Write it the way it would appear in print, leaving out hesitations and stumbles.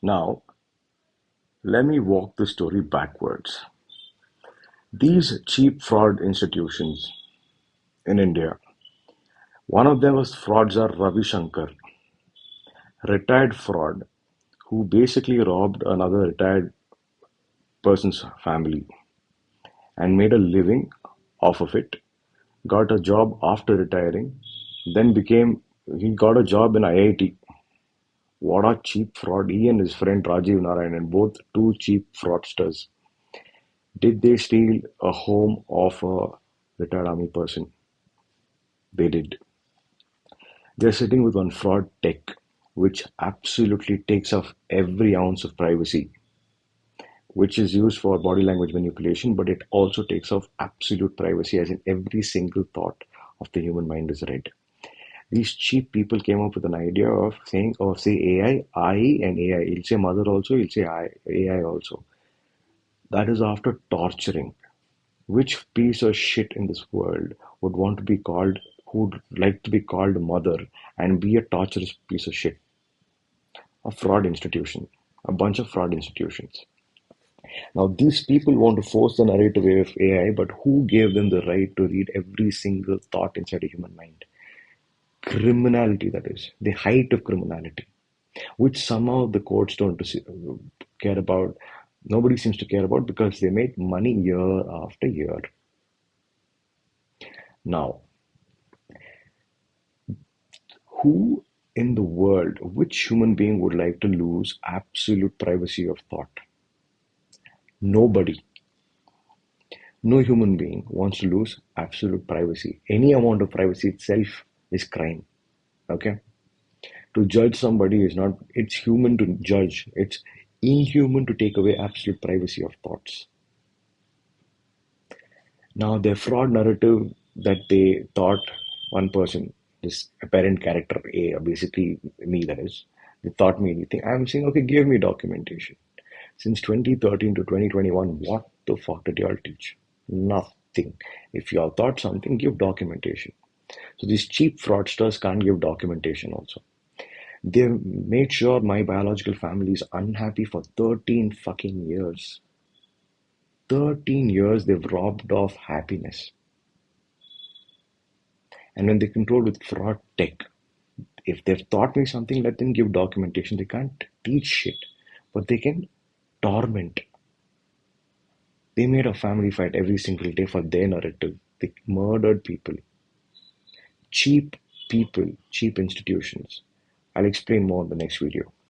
Now, let me walk the story backwards. These cheap fraud institutions in India, one of them was fraudster Ravi Shankar, retired fraud, who basically robbed another retired person's family and made a living off of it, got a job after retiring, then he got a job in IIT. What a cheap fraud. He and his friend Rajiv Narayanan, both two cheap fraudsters. Did they steal a home of a retired army person? They did. They're sitting with one fraud tech, which absolutely takes off every ounce of privacy, which is used for body language manipulation, but it also takes off absolute privacy, as in every single thought of the human mind is read. These cheap people came up with an idea of saying, or say AI, I, and AI. He'll say mother also, he'll say AI also. That is after torturing. Which piece of shit in this world would want to be called, who'd like to be called mother and be a torturous piece of shit? A fraud institution. A bunch of fraud institutions. Now, these people want to force the narrative way of AI, but who gave them the right to read every single thought inside a human mind? Criminality, that is, the height of criminality, which somehow the courts don't care about. Nobody seems to care about because they make money year after year. Now, who in the world, which human being would like to lose absolute privacy of thought? Nobody. No human being wants to lose absolute privacy. Any amount of privacy itself is crime. Okay? To judge somebody is not, it's human to judge. It's inhuman to take away absolute privacy of thoughts. Now, their fraud narrative that they thought one person, this apparent character A, or basically me, that is, they thought me anything. I'm saying, okay, give me documentation. Since 2013 to 2021, what the fuck did y'all teach? Nothing. If y'all thought something, give documentation. So these cheap fraudsters can't give documentation also. They've made sure my biological family is unhappy for 13 fucking years. 13 years they've robbed of happiness. And when they control with fraud tech, if they've taught me something, let them give documentation. They can't teach shit, but they can torment. They made a family fight every single day for their narrative. They murdered people. Cheap people, cheap institutions. I'll explain more in the next video.